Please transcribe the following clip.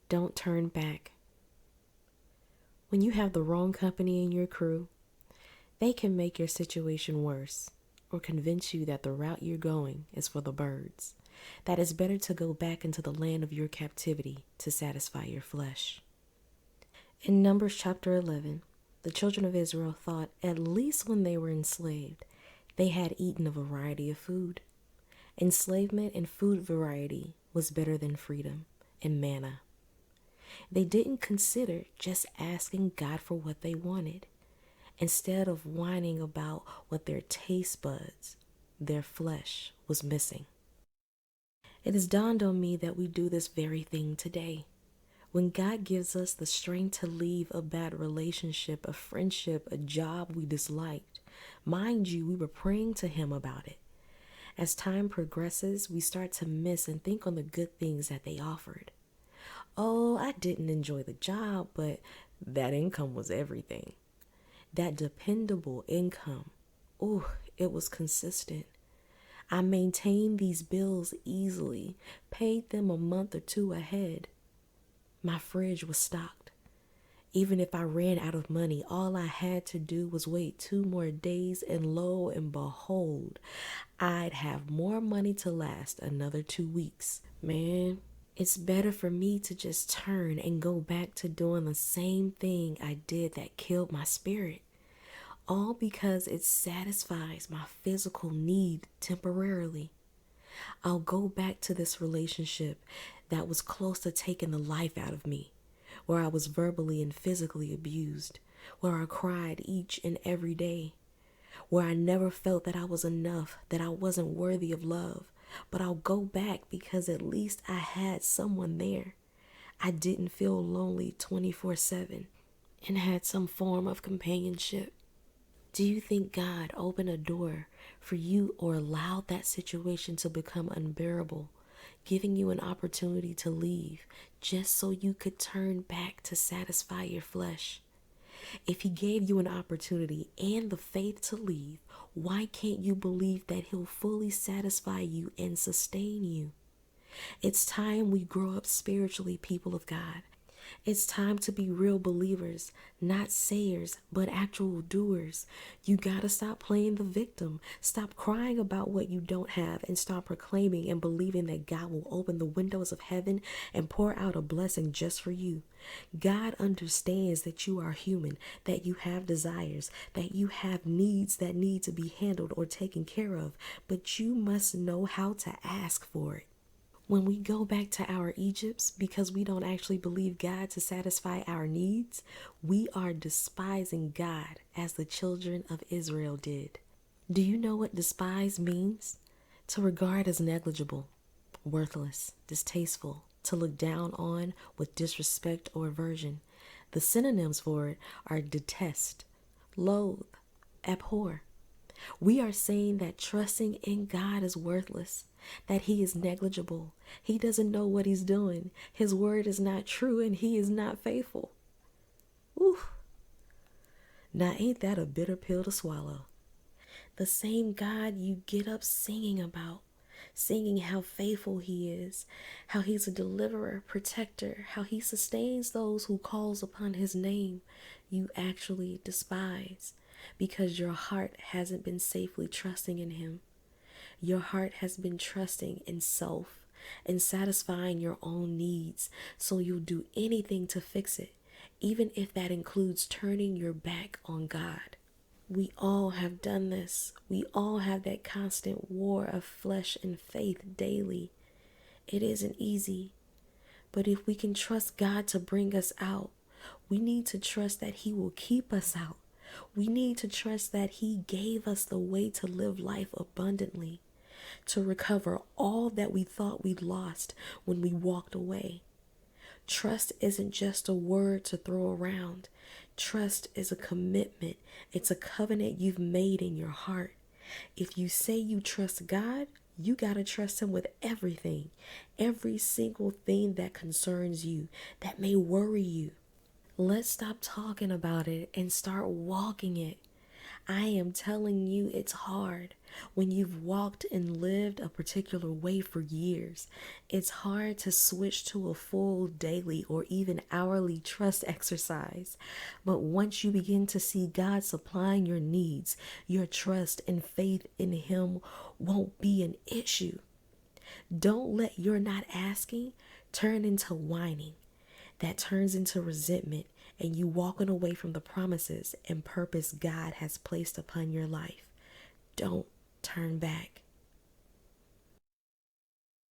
Don't turn back. When you have the wrong company in your crew, they can make your situation worse or convince you that the route you're going is for the birds, that it's better to go back into the land of your captivity to satisfy your flesh. In Numbers chapter 11, the children of Israel thought, at least when they were enslaved, they had eaten a variety of food. Enslavement and food variety was better than freedom and manna. They didn't consider just asking God for what they wanted. Instead of whining about what their taste buds, their flesh was missing. It has dawned on me that we do this very thing today. When God gives us the strength to leave a bad relationship, a friendship, a job we disliked, mind you, we were praying to Him about it. As time progresses, we start to miss and think on the good things that they offered. Oh, I didn't enjoy the job, but that income was everything. That dependable income, oh, it was consistent. I maintained these bills easily, paid them a month or two ahead. My fridge was stocked. Even if I ran out of money, all I had to do was wait 2 more days, and lo and behold, I'd have more money to last another 2 weeks. Man, it's better for me to just turn and go back to doing the same thing I did that killed my spirit. All because it satisfies my physical need temporarily. I'll go back to this relationship that was close to taking the life out of me, where I was verbally and physically abused, where I cried each and every day, where I never felt that I was enough, that I wasn't worthy of love. But I'll go back because at least I had someone there. I didn't feel lonely 24/7 and had some form of companionship. Do you think God opened a door for you or allowed that situation to become unbearable, giving you an opportunity to leave just so you could turn back to satisfy your flesh? If He gave you an opportunity and the faith to leave, why can't you believe that He'll fully satisfy you and sustain you? It's time we grow up spiritually, people of God. It's time to be real believers, not sayers, but actual doers. You gotta stop playing the victim. Stop crying about what you don't have and stop proclaiming and believing that God will open the windows of heaven and pour out a blessing just for you. God understands that you are human, that you have desires, that you have needs that need to be handled or taken care of, but you must know how to ask for it. When we go back to our Egypts because we don't actually believe God to satisfy our needs, we are despising God as the children of Israel did. Do you know what despise means? To regard as negligible, worthless, distasteful, to look down on with disrespect or aversion. The synonyms for it are detest, loathe, abhor. We are saying that trusting in God is worthless, that He is negligible. He doesn't know what He's doing. His word is not true and He is not faithful. Ooh, now ain't that a bitter pill to swallow? The same God you get up singing about, singing how faithful He is, how He's a deliverer, protector, how He sustains those who calls upon His name, you actually despise because your heart hasn't been safely trusting in Him. Your heart has been trusting in self and satisfying your own needs, so you'll do anything to fix it, even if that includes turning your back on God. We all have done this. We all have that constant war of flesh and faith daily. It isn't easy, but if we can trust God to bring us out, we need to trust that He will keep us out. We need to trust that He gave us the way to live life abundantly, to recover all that we thought we'd lost when we walked away. Trust isn't just a word to throw around. Trust is a commitment. It's a covenant you've made in your heart. If you say you trust God, you got to trust Him with everything, every single thing that concerns you, that may worry you. Let's stop talking about it and start walking it. I am telling you, it's hard. When you've walked and lived a particular way for years, it's hard to switch to a full daily or even hourly trust exercise. But once you begin to see God supplying your needs, your trust and faith in Him won't be an issue. Don't let your not asking turn into whining. That turns into resentment and you walking away from the promises and purpose God has placed upon your life. Don't turn back.